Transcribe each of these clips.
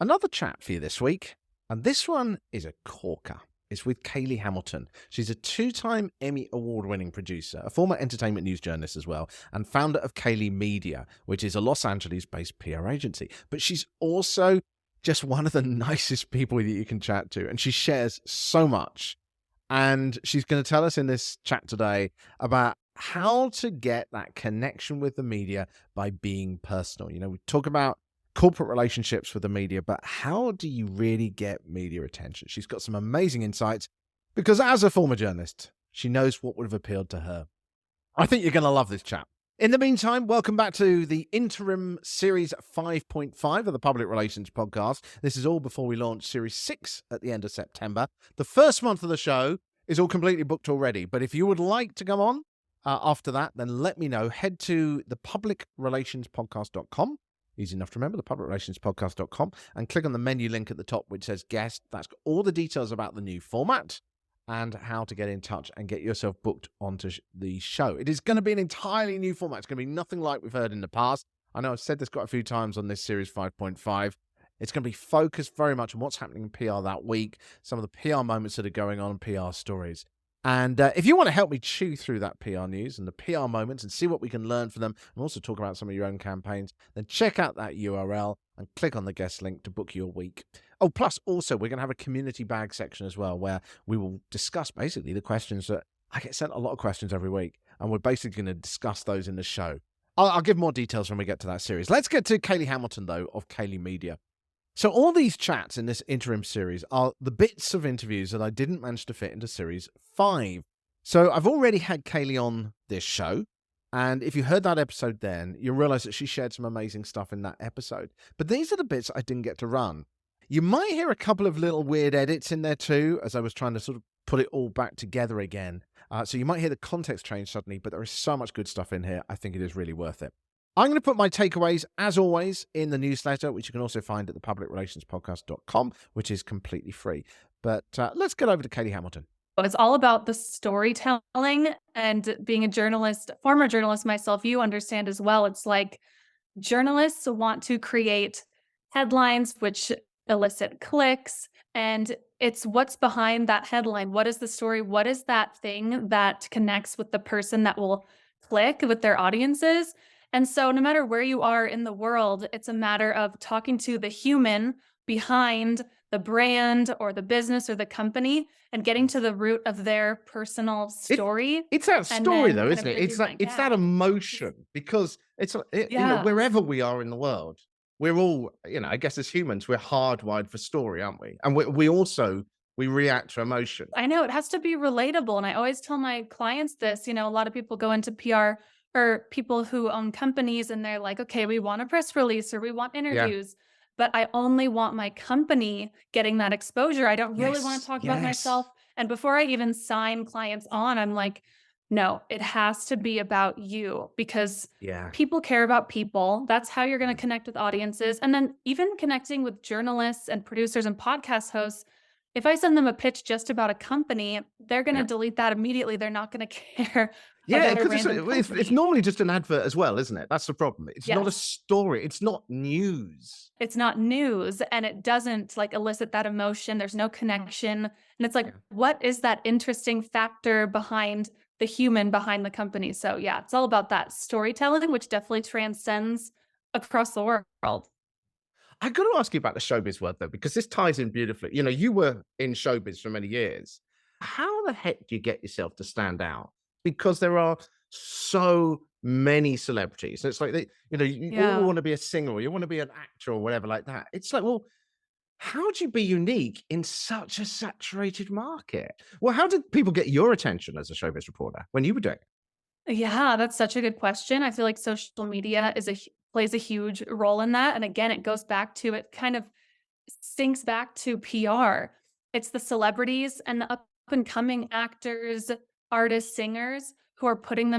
Another chat for you this week, and this one is a corker. It's with Kayley Hamilton. She's a two-time Emmy Award-winning producer, a former entertainment news journalist as well, and founder of KAYLEY Media, which is a Los Angeles-based PR agency. But she's also just one of the nicest people that you can chat to, and she shares so much. And she's going to tell us in this chat today about how to get that connection with the media by being personal. We talk about corporate relationships with the media, but how do you really get media attention? She's got some amazing insights because as a former journalist, she knows what would have appealed to her. I think you're going to love this chat. In the meantime, welcome back to the interim series 5.5 of the Public Relations Podcast. This is all before we launch series 6 at the end of September. The first month of the show is all completely booked already, but if you would like to come on after that, then let me know. Head to thepublicrelationspodcast.com. Easy enough to remember, thepublicrelationspodcast.com, and click on the menu link at the top which says guest. That's got all the details about the new format and how to get in touch and get yourself booked onto the show. It is going to be an entirely new format. It's going to be nothing like we've heard in the past. I know I've said this quite a few times on this series 5.5. It's going to be focused very much on what's happening in PR that week, some of the PR moments that are going on, PR stories. And if you want to help me chew through that PR news and the PR moments and see what we can learn from them and also talk about some of your own campaigns, then check out that URL and click on the guest link to book your week. Oh, plus also we're going to have a community bag section as well where we will discuss basically the questions that I get sent a lot of questions every week, and we're basically going to discuss those in the show. I'll give more details when we get to that series. Let's get to Kayley Hamilton, though, of KAYLEY Media. So all these chats in this interim series are the bits of interviews that I didn't manage to fit into series 5. So I've already had Kayley on this show, and if you heard that episode then, you'll realize that she shared some amazing stuff in that episode. But these are the bits I didn't get to run. You might hear a couple of little weird edits in there too, as I was trying to sort of put it all back together again. So you might hear the context change suddenly, but there is so much good stuff in here. I think it is really worth it. I'm going to put my takeaways, as always, in the newsletter, which you can also find at thepublicrelationspodcast.com, which is completely free. But let's get over to Kayley Hamilton. It's all about the storytelling, and being a journalist, former journalist myself, you understand as well. It's like journalists want to create headlines which elicit clicks, and it's what's behind that headline. What is the story? What is that thing that connects with the person that will click with their audiences? And so no matter where you are in the world, it's a matter of talking to the human behind the brand or the business or the company and getting to the root of their personal story. It's that story, though, isn't it? It's that emotion, because wherever we are in the world, we're all, I guess as humans, we're hardwired for story, aren't we? And we react to emotion. I know, it has to be relatable. And I always tell my clients this, a lot of people go into PR, or people who own companies, and they're like, okay, we want a press release or we want interviews, but I only want my company getting that exposure. I don't really want to talk about myself. And before I even sign clients on, I'm like, no, it has to be about you, because people care about people. That's how you're going to connect with audiences. And then even connecting with journalists and producers and podcast hosts, if I send them a pitch just about a company, they're going to delete that immediately. They're not going to care. Yeah, because it's normally just an advert as well, isn't it? That's the problem. It's not a story. It's not news. It's not news, and it doesn't elicit that emotion. There's no connection. And it's like, what is that interesting factor behind the human behind the company? So yeah, it's all about that storytelling, which definitely transcends across the world. I got to ask you about the showbiz world, though, because this ties in beautifully. You were in showbiz for many years. How the heck do you get yourself to stand out? Because there are so many celebrities. It's like, you all want to be a singer, or you want to be an actor or whatever like that. It's like, well, how do you be unique in such a saturated market? Well, how did people get your attention as a showbiz reporter when you were doing it? Yeah, that's such a good question. I feel like social media plays a huge role in that. And again, it goes back to, it kind of sinks back to PR. It's the celebrities and the up and coming actors, artists, singers who are putting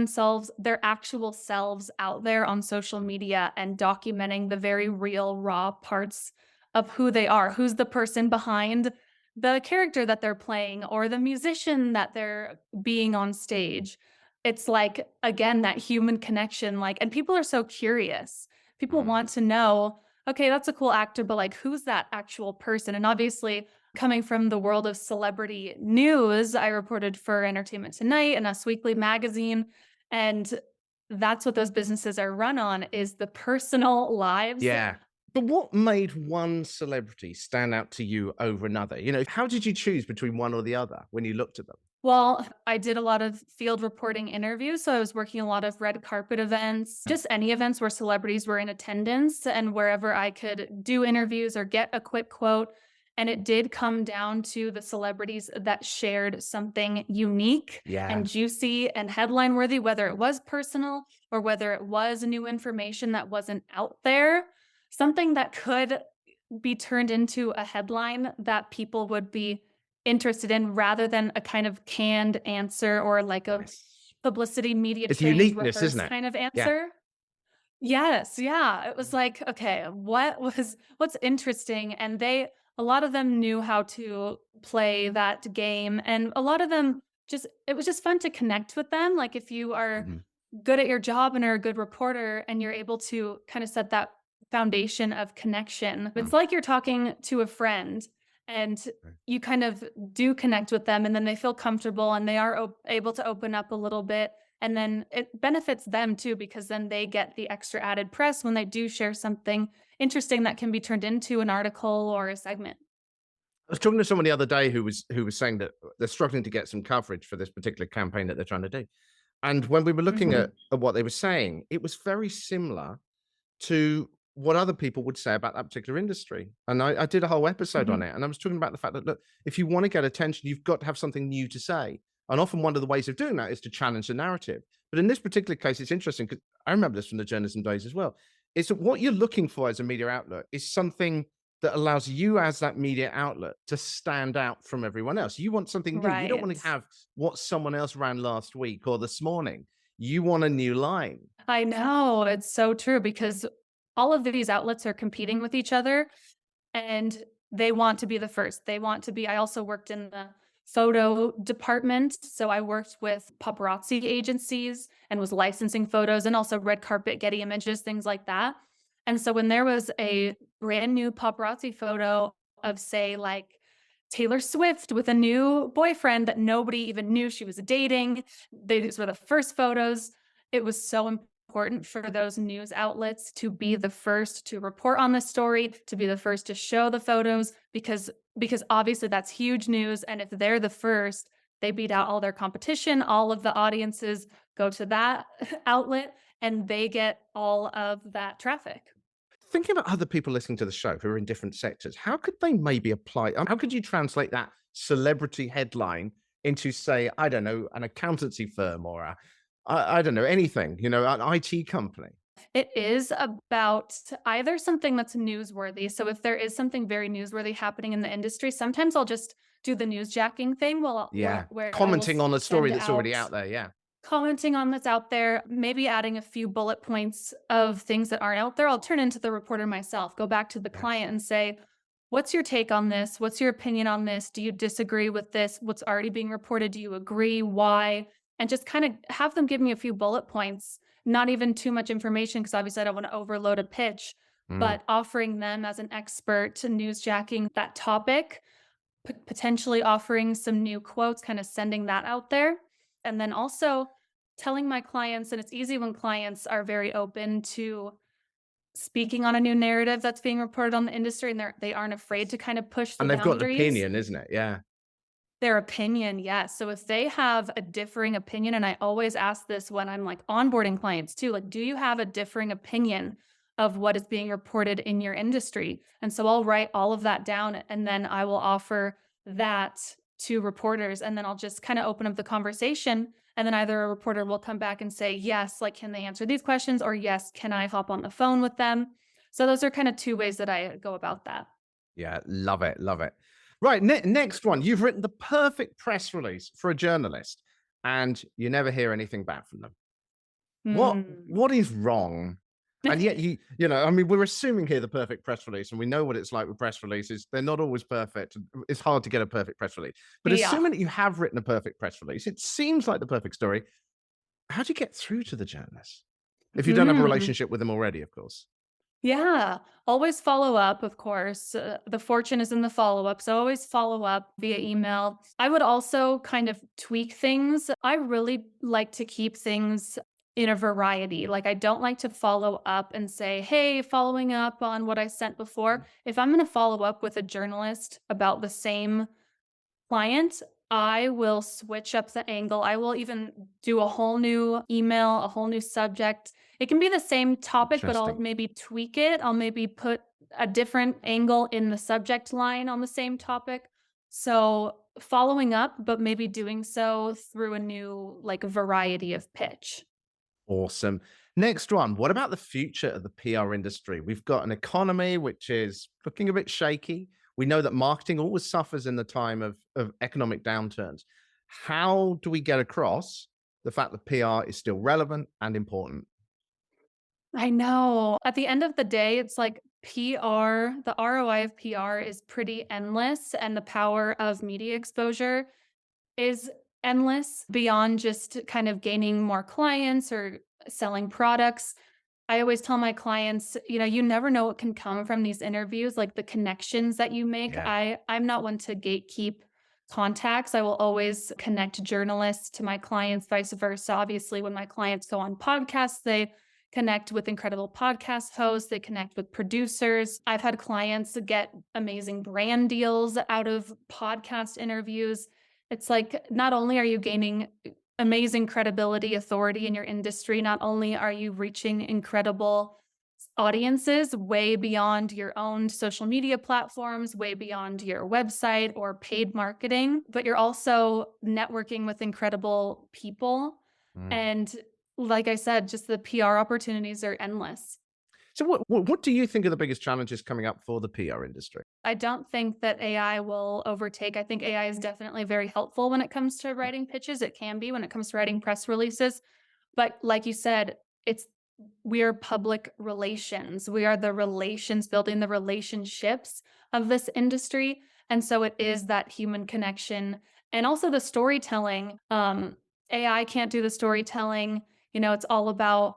their actual selves out there on social media and documenting the very real, raw parts of who they are. Who's the person behind the character that they're playing, or the musician that they're being on stage. It's again, that human connection, and people are so curious. People want to know okay, that's a cool actor, but like, who's that actual person? And obviously, coming from the world of celebrity news, I reported for Entertainment Tonight and Us Weekly magazine. And that's what those businesses are run on is the personal lives. Yeah. But what made one celebrity stand out to you over another? How did you choose between one or the other when you looked at them? Well, I did a lot of field reporting interviews. So I was working a lot of red carpet events, just any events where celebrities were in attendance and wherever I could do interviews or get a quick quote. And it did come down to the celebrities that shared something unique Yeah. and juicy and headline worthy, whether it was personal or whether it was new information that wasn't out there, something that could be turned into a headline that people would be interested in rather than a kind of canned answer or like a Yes. publicity media It's trained uniqueness, isn't rehearsed it? kind of Yeah. answer. Yes, yeah. It was like, okay, what's interesting? And a lot of them knew how to play that game. And a lot of them it was just fun to connect with them. Like if you are Mhm. good at your job and are a good reporter and you're able to kind of set that foundation of connection, it's Mm. like you're talking to a friend and you kind of do connect with them and then they feel comfortable and they are able to open up a little bit and then it benefits them too, because then they get the extra added press when they do share something interesting that can be turned into an article or a segment. I was talking to someone the other day who was saying that they're struggling to get some coverage for this particular campaign that they're trying to do. And when we were looking Mhm. at what they were saying, it was very similar to what other people would say about that particular industry. And I did a whole episode on Mhm. it. And I was talking about the fact that, look, if you want to get attention, you've got to have something new to say. And often one of the ways of doing that is to challenge the narrative. But in this particular case, it's interesting because I remember this from the journalism days as well. Is that what you're looking for as a media outlet is something that allows you as that media outlet to stand out from everyone else. You want something new. You don't want Right. to have what someone else ran last week or this morning. You want a new line. I know, it's so true because all of these outlets are competing with each other and they want to be the first. They want to be I also worked in the photo department, so I worked with paparazzi agencies and was licensing photos and also red carpet Getty Images, things like that. And so when there was a brand new paparazzi photo of say like Taylor Swift with a new boyfriend that nobody even knew she was dating, these were the first photos. It was so important for those news outlets to be the first to report on the story, to be the first to show the photos because obviously that's huge news and if they're the first, they beat out all their competition, all of the audiences go to that outlet and they get all of that traffic. Thinking about other people listening to the show who are in different sectors, how could they maybe apply? How could you translate that celebrity headline into, say, I don't know, an accountancy firm or I don't know, anything, an IT company? It is about either something that's newsworthy. So if there is something very newsworthy happening in the industry, sometimes I'll just do the newsjacking thing Yeah. where I will Commenting on a story send that's already out out there. Yeah. commenting on that's out there, maybe adding a few bullet points of things that aren't out there. I'll turn into the reporter myself, go back to the Yes. client and say, what's your take on this? What's your opinion on this? Do you disagree with this? What's already being reported? Do you agree? Why? And just kind of have them give me a few bullet points, not even too much information, because obviously I don't want to overload a pitch, Mm. but offering them as an expert to newsjacking that topic, potentially offering some new quotes, kind of sending that out there. And then also telling my clients, and it's easy when clients are very open to speaking on a new narrative that's being reported on the industry and they aren't afraid to kind of push the And they've got an boundaries. opinion, isn't it? Yeah. Their opinion, yes. So if they have a differing opinion, and I always ask this when I'm like onboarding clients too, like, do you have a differing opinion of what is being reported in your industry? And so I'll write all of that down and then I will offer that to reporters. And then I'll just kind of open up the conversation. And then either a reporter will come back and say, yes, like, can they answer these questions? Or yes, can I hop on the phone with them? So those are kind of two ways that I go about that. Yeah. Love it. Love it. Right. Next one. You've written the perfect press release for a journalist and you never hear anything back from them. What Hmm. what is wrong? And yet I mean, we're assuming here the perfect press release, and we know what it's like with press releases. They're not always perfect. It's hard to get a perfect press release. But Yeah. assuming that you have written a perfect press release, it seems like the perfect story. How do you get through to the journalist? If you don't have a Hmm. relationship with them already, of course. Yeah, always follow up, of course. The fortune is in the follow up. So always follow up via email. I would also kind of tweak things. I really like to keep things in a variety. Like, I don't like to follow up and say, hey, following up on what I sent before. If I'm going to follow up with a journalist about the same client, I will switch up the angle. I will even do a whole new email, a whole new subject. It can be the same topic, but I'll Interesting. maybe tweak it. I'll maybe put a different angle in the subject line on the same topic. So following up, but maybe doing so through a new like variety of pitch. Awesome. Next one. What about the future of the PR industry? We've got an economy which is looking a bit shaky. We know that marketing always suffers in the time of economic downturns. How do we get across the fact that PR is still relevant and important? I know. At the end of the day, it's like PR, the ROI of PR is pretty endless, and the power of media exposure is endless beyond just kind of gaining more clients or selling products. I always tell my clients, you never know what can come from these interviews, like the connections that you make. Yeah. I'm not one to gatekeep contacts. I will always connect journalists to my clients, vice versa. Obviously, when my clients go on podcasts, they connect with incredible podcast hosts, they connect with producers. I've had clients get amazing brand deals out of podcast interviews. It's like not only are you gaining amazing credibility, authority in your industry, not only are you reaching incredible audiences way beyond your own social media platforms, way beyond your website or paid marketing, but you're also networking with incredible people. Mm. And like I said, just the PR opportunities are endless. So what do you think are the biggest challenges coming up for the PR industry? I don't think that AI will overtake. I think AI is definitely very helpful when it comes to writing pitches. It can be when it comes to writing press releases. But like you said, it's we're public relations. We are the relations, building the relationships of this industry. And so it is that human connection and also the storytelling. AI can't do the storytelling. It's all about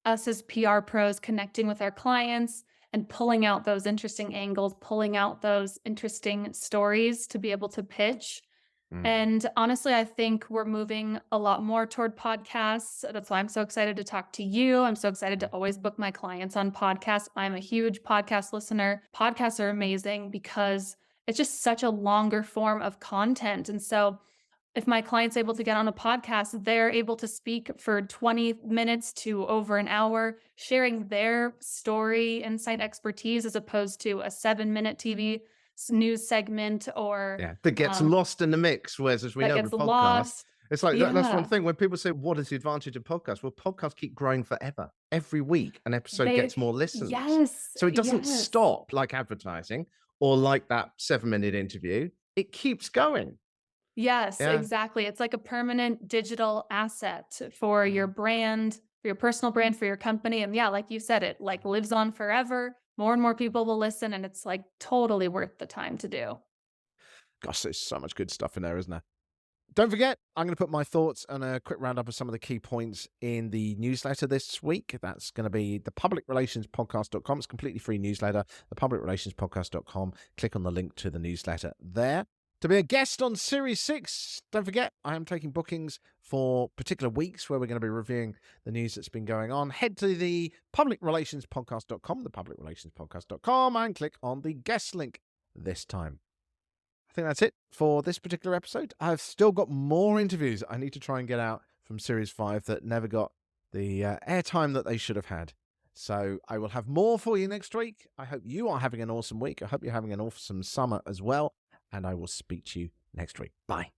us as PR pros connecting with our clients and pulling out those interesting angles, pulling out those interesting stories to be able to pitch. Mm. And honestly, I think we're moving a lot more toward podcasts. That's why I'm so excited to talk to you. I'm so excited to always book my clients on podcasts. I'm a huge podcast listener. Podcasts are amazing because it's just such a longer form of content. And so if my client's able to get on a podcast, they're able to speak for 20 minutes to over an hour, sharing their story, insight, expertise, as opposed to a 7-minute TV news segment or Yeah, that gets um, lost in the mix. Whereas, as we that know gets with podcasts, lost. it's like that's one Yeah. thing when people say, "What is the advantage of podcasts?" Well, podcasts keep growing forever. Every week, an episode They gets more listens, yes, so it doesn't yes. stop like advertising or like that 7-minute interview. It keeps going. Yes, Yeah. exactly. It's like a permanent digital asset for your Mm. brand, for your personal brand, for your company. And yeah, like you said, it like lives on forever. More and more people will listen, and it's like totally worth the time to do. Gosh, there's so much good stuff in there, isn't there? Don't forget, I'm going to put my thoughts and a quick roundup of some of the key points in the newsletter this week. That's going to be thepublicrelationspodcast.com. It's a completely free newsletter, thepublicrelationspodcast.com. Click on the link to the newsletter there. To be a guest on Series 6, don't forget, I am taking bookings for particular weeks where we're going to be reviewing the news that's been going on. Head to the publicrelationspodcast.com, thepublicrelationspodcast.com, and click on the guest link this time. I think that's it for this particular episode. I've still got more interviews I need to try and get out from Series 5 that never got the airtime that they should have had. So I will have more for you next week. I hope you are having an awesome week. I hope you're having an awesome summer as well. And I will speak to you next week. Bye.